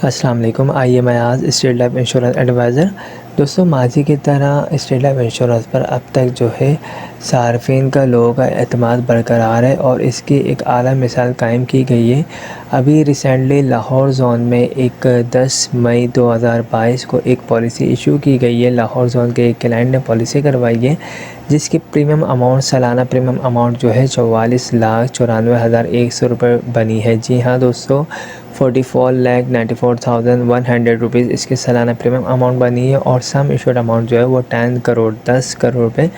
अस्सलाम वालेकुम। आइए मैं आज स्टेट लाइफ इंश्योरेंस एडवाइज़र। दोस्तों, माजी की तरह स्टेट लाइफ इंश्योरेंस पर अब तक जो है सार्फिन का लोगों का एतमाद बरकरार है और इसकी एक आला मिसाल कायम की गई है। अभी रिसेंटली लाहौर जोन में एक 10 मई 2022 को एक पॉलिसी इशू की गई है। लाहौर जोन के एक क्लाइंट ने पॉलिसी करवाई है जिसकी प्रीमियम अमाउंट सालाना प्रीमियम अमाउंट जो है 44,94,100 रुपये बनी है। जी हाँ दोस्तों, 44,94,100 रुपीज़ इसकी सालाना प्रीमियम अमाउंट बनी है और सम इशूड अमाउंट जो है वो 10 करोड़ रुपए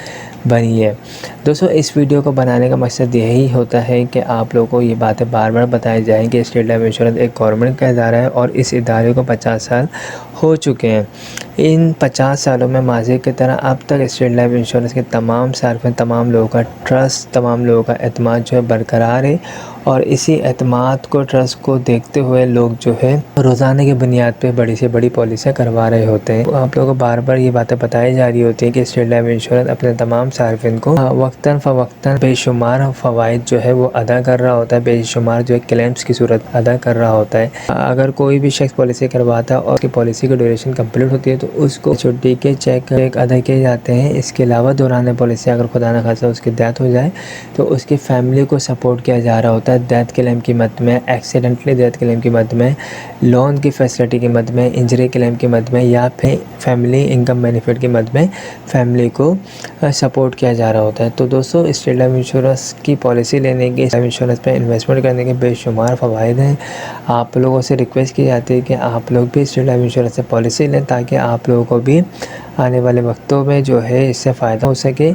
बनी है। दोस्तों, इस वीडियो को बनाने का मकसद यही होता है कि आप लोगों को ये बातें बार बार बताई जाएँ कि स्टेट लाइफ इंश्योरेंस एक गवर्नमेंट का इदारा है और इस इदारे को 50 साल हो चुके हैं। इन 50 सालों में माजी की तरह अब तक स्टेट लाइफ इंश्योरेंस के तमाम सार्फिन, तमाम लोगों का ट्रस्ट, तमाम लोगों का एतमाद जो है बरकरार है और इसी एतमाद को, ट्रस्ट को देखते हुए लोग जो है रोज़ाना की बुनियाद पे बड़ी से बड़ी पॉलिसियाँ करवा रहे होते हैं। आप लोगों को बार बार ये बातें बताई जा रही होती है कि स्टेट लाइफ इंश्योरेंस अपने तमाम सार्फिन को वक्तन फ़वक्तन बेशुमार फ़वाइद जो है वो अदा कर रहा होता है, बेशुमार जो है क्लेम्स की सूरत अदा कर रहा होता है। अगर कोई भी शख्स पॉलिसी करवाता है और उसकी पॉलिसी की ड्यूरेशन कंप्लीट होती है तो उसको छुट्टी के चेक अदा किए जाते हैं। इसके अलावा दौरान पॉलिसी अगर खुदा न खासा उसकी डेथ हो जाए तो उसकी फैमिली को सपोर्ट किया जा रहा होता है। डेथ क्लेम की मद में, एक्सीडेंटली डेथ क्लेम की मद में, लोन की फैसिलिटी की मद में, इंजरी क्लेम की मद में या फिर फैमिली इनकम बेनिफिट की मद में फैमिली को सपोर्ट किया जा रहा होता है। तो दोस्तों, स्टेट लाइफ इंश्योरेंस की पॉलिसी लेने के, लाइफ इंश्योरेंस पर इन्वेस्टमेंट करने के बेशुमार फ़वाइद हैं। आप लोगों से रिक्वेस्ट की जाती है कि आप लोग भी स्टेट लाइफ इंश्योरेंस से पॉलिसी लें ताकि आप लोगों को भी आने वाले वक्तों में जो है इससे फ़ायदा हो सके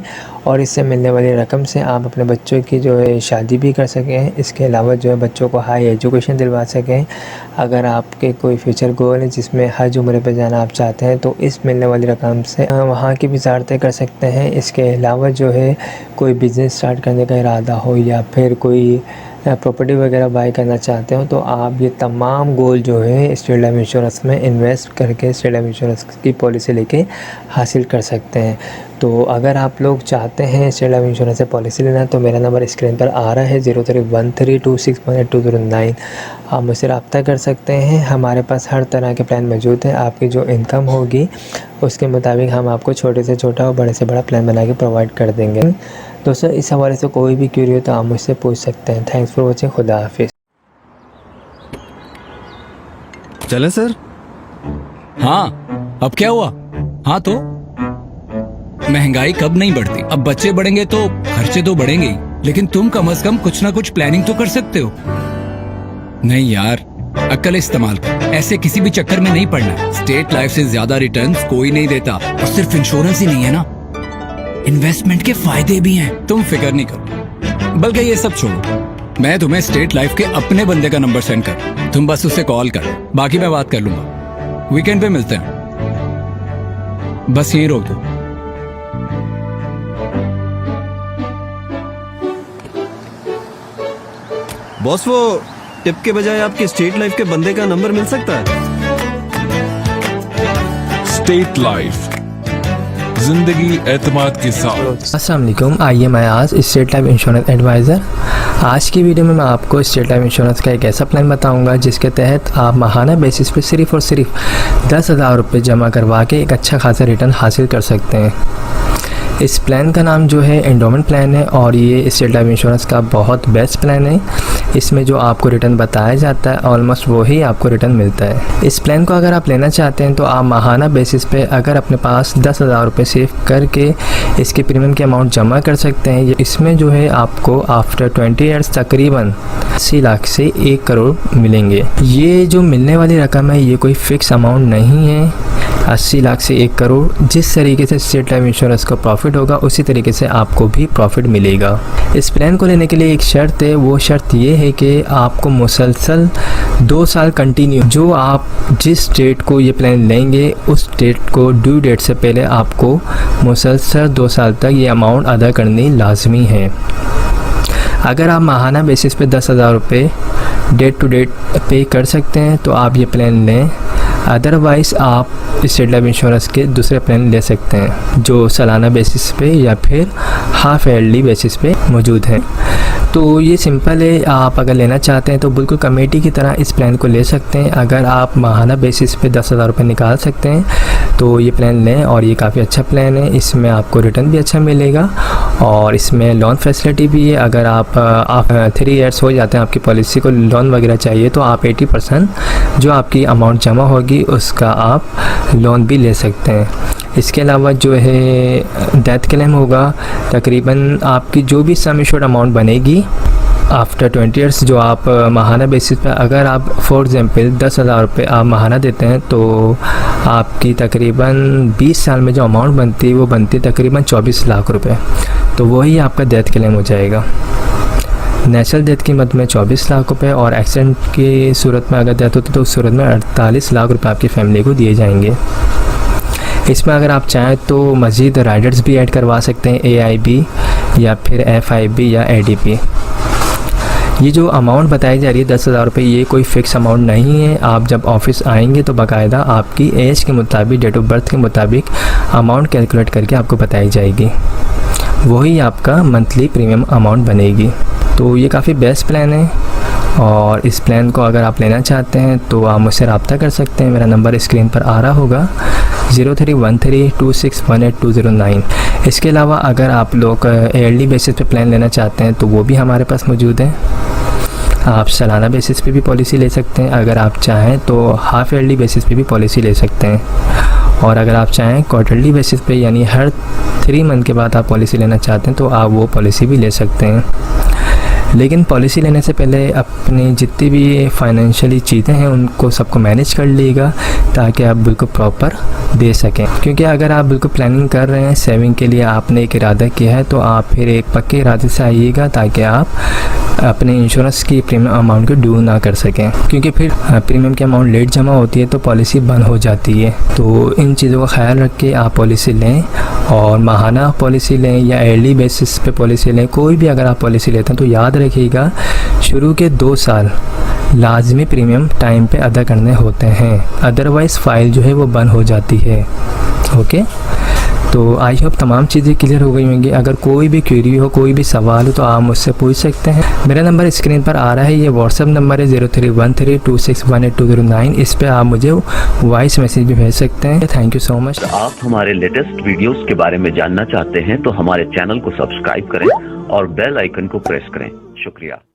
और इससे मिलने वाली रकम से आप अपने बच्चों की जो है शादी भी कर सकें। इसके अलावा जो है बच्चों को हाई एजुकेशन दिलवा सकें। अगर आपके कोई फ्यूचर गोल है जिसमें हज उम्र पे जाना आप चाहते हैं तो इस मिलने वाली रकम से वहाँ की भी ज़ारतें कर सकते हैं। इसके अलावा जो है कोई बिज़नेस स्टार्ट करने का इरादा हो या फिर कोई प्रॉपर्टी वगैरह बाय करना चाहते हो तो आप ये तमाम गोल जो है स्टेट लाइफ इंश्योरेंस में इन्वेस्ट करके स्टेट लाइफ इंश्योरेंस की पॉलिसी लेके हासिल कर सकते हैं। तो अगर आप लोग चाहते हैं स्टेट लाइफ इंश्योरेंस से पॉलिसी लेना तो मेरा नंबर स्क्रीन पर आ रहा है 0313261829। आप मुझसे रब्ता कर सकते हैं। हमारे पास हर तरह के प्लान मौजूद है। आपकी जो इनकम होगी उसके मुताबिक हम आपको छोटे से छोटा और बड़े से बड़ा प्लान बना के प्रोवाइड कर देंगे। दोस्तों, इस हवाले से कोई भी क्यूरी हो तो आप मुझसे पूछ सकते हैं। Thanks for watching. खुदा हाफिज़। चले सर? हाँ, अब क्या हुआ? हाँ तो महंगाई कब नहीं बढ़ती? अब बच्चे बढ़ेंगे तो खर्चे तो बढ़ेंगे ही, लेकिन तुम कम से कम कुछ ना कुछ प्लानिंग तो कर सकते हो। नहीं यार, अक्ल इस्तेमाल कर। ऐसे किसी भी चक्कर में नहीं पड़ना। स्टेट लाइफ से ज्यादा रिटर्न्स कोई नहीं देता और सिर्फ इंश्योरेंस ही नहीं है ना, इन्वेस्टमेंट के फायदे भी हैं। तुम फिक्र नहीं करो, बल्कि ये सब छोड़ो, मैं तुम्हें स्टेट लाइफ के अपने बंदे का नंबर सेंड कर, तुम बस उससे कॉल कर, बाकी मैं बात कर लूंगा। वीकेंड पे मिलते हैं, बस यही रोक दो। बॉस, वो टिप के बजाय आपके स्टेट लाइफ के बंदे का नंबर मिल सकता है? स्टेट लाइफ, जिंदगी एतमाद के साथ। अस्सलाम वालेकुम। आइए मैं आज स्टेट लाइफ इंश्योरेंस एडवाइज़र। आज की वीडियो में मैं आपको स्टेट लाइफ इंश्योरेंस का एक ऐसा प्लान बताऊंगा जिसके तहत आप माहाना बेसिस पे सिर्फ़ और सिर्फ 10,000 रुपये जमा करवा के एक अच्छा खासा रिटर्न हासिल कर सकते हैं। इस प्लान का नाम जो है एंडोमेंट प्लान है और ये स्टेट लाइफ इंश्योरेंस का बहुत बेस्ट प्लान है। इसमें जो आपको रिटर्न बताया जाता है ऑलमोस्ट वही आपको रिटर्न मिलता है। इस प्लान को अगर आप लेना चाहते हैं तो आप माहाना बेसिस पे अगर अपने पास 10,000 रुपये सेव करके इसके प्रीमियम की अमाउंट जमा कर सकते हैं। इसमें जो है आपको आफ्टर 20 ईयर्स तकरीबन 80 लाख से 1 करोड़ मिलेंगे। ये जो मिलने वाली रकम है ये कोई फ़िक्स अमाउंट नहीं है। 80 लाख से 1 करोड़ जिस तरीके से स्टेट लाइफ इंश्योरेंस का प्रॉफिट होगा उसी तरीके से आपको भी प्रॉफिट मिलेगा। इस प्लान को लेने के लिए एक शर्त है, वो शर्त ये है कि आपको मुसलसल 2 साल कंटिन्यू, जो आप जिस डेट को ये प्लान लेंगे उस डेट को ड्यू डेट से पहले आपको मुसलसल 2 साल तक ये अमाउंट अदा करनी लाजमी है। अगर आप माहाना बेसिस पे 10,000 रुपये डेट टू डेट पे कर सकते हैं तो आप ये प्लान लें। अदरवाइज़ आप स्टेट लाइफ इंश्योरेंस के दूसरे प्लान ले सकते हैं जो सालाना बेसिस पे या फिर हाफ ईयरली बेसिस पे मौजूद हैं। तो ये सिंपल है, आप अगर लेना चाहते हैं तो बिल्कुल कमेटी की तरह इस प्लान को ले सकते हैं। अगर आप माहाना बेसिस पे 10,000 रुपये निकाल सकते हैं तो ये प्लान लें, और ये काफ़ी अच्छा प्लान है। इसमें आपको रिटर्न भी अच्छा मिलेगा और इसमें लोन फैसिलिटी भी है। अगर आप 3 ईयर्स हो जाते हैं आपकी पॉलिसी को लोन वगैरह चाहिए तो आप 80% जो आपकी अमाउंट जमा होगी उसका आप लोन भी ले सकते हैं। इसके अलावा जो है डेथ क्लेम होगा, तकरीबन आपकी जो भी सम एश्योर्ड अमाउंट बनेगी आफ्टर 20 ईयर्स, जो आप माहाना बेसिस पे अगर आप फॉर एग्जांपल 10,000 रुपये आप माहाना देते हैं तो आपकी तकरीबन 20 साल में जो अमाउंट बनती है वो बनती है तकरीबन 24 लाख रुपए। तो वही आपका डेथ क्लेम हो जाएगा। नेचुरल डेथ की मद में 24 लाख रुपए और एक्सीडेंट की सूरत में अगर डेथ होती तो उस सूरत में 48 लाख रुपए आपकी फैमिली को दिए जाएंगे। इसमें अगर आप चाहें तो मज़ीद राइडर्स भी ऐड करवा सकते हैं, AIB या फिर FIB या ADP। ये जो अमाउंट बताई जा रही है 10,000 रुपये, ये कोई फ़िक्स अमाउंट नहीं है। आप जब ऑफिस आएंगे तो बाकायदा आपकी एज के मुताबिक, डेट ऑफ बर्थ के मुताबिक अमाउंट कैलकुलेट करके आपको बताई जाएगी, वही आपका मंथली प्रीमियम अमाउंट बनेगी। तो ये काफ़ी बेस्ट प्लान है और इस प्लान को अगर आप लेना चाहते हैं तो आप मुझसे रब्ता कर सकते हैं। मेरा नंबर स्क्रीन पर आ रहा होगा 031326182009। इसके अलावा अगर आप लोग ईयरली बेसिस पे प्लान लेना चाहते हैं तो वो भी हमारे पास मौजूद है। आप सालाना बेसिस पे भी पॉलिसी ले सकते हैं, अगर आप चाहें तो हाफ ईयरली बेसिस पे भी पॉलिसी ले सकते हैं, और अगर आप चाहें क्वार्टरली बेसिस पे यानी हर 3 मंथ के बाद आप पॉलिसी लेना चाहते हैं तो आप वो पॉलिसी भी ले सकते हैं। लेकिन पॉलिसी लेने से पहले अपनी जितनी भी फाइनेंशियली चीज़ें हैं उनको सबको मैनेज कर लीजिएगा ताकि आप बिल्कुल प्रॉपर दे सकें। क्योंकि अगर आप बिल्कुल प्लानिंग कर रहे हैं, सेविंग के लिए आपने एक इरादा किया है, तो आप फिर एक पक्के इरादे से आइएगा ताकि आप अपने इंश्योरेंस की प्रीमियम अमाउंट को ड्यू ना कर सकें। क्योंकि फिर प्रीमियम की अमाउंट लेट जमा होती है तो पॉलिसी बंद हो जाती है। तो इन चीज़ों का ख्याल रख के आप पॉलिसी लें, और माहाना पॉलिसी लें या ईयरली बेसिस पे पॉलिसी लें, कोई भी अगर आप पॉलिसी लेते हैं तो याद रखिएगा शुरू के 2 साल लाजमी प्रीमियम टाइम पे अदा करने होते हैं, अदरवाइज़ फ़ाइल जो है वो बंद हो जाती है। ओके, तो आई होप तमाम चीज़ें क्लियर हो गई होंगी। अगर कोई भी क्वेरी हो, कोई भी सवाल हो तो आप मुझसे पूछ सकते हैं। मेरा नंबर स्क्रीन पर आ रहा है, ये व्हाट्सअप नंबर है 031326182009। इस पर आप मुझे वॉइस मैसेज भी भेज सकते हैं। Thank you so much. आप हमारे लेटेस्ट वीडियोस के बारे में जानना चाहते हैं तो हमारे चैनल को सब्सक्राइब करें और बेल आइकन को प्रेस करें। शुक्रिया।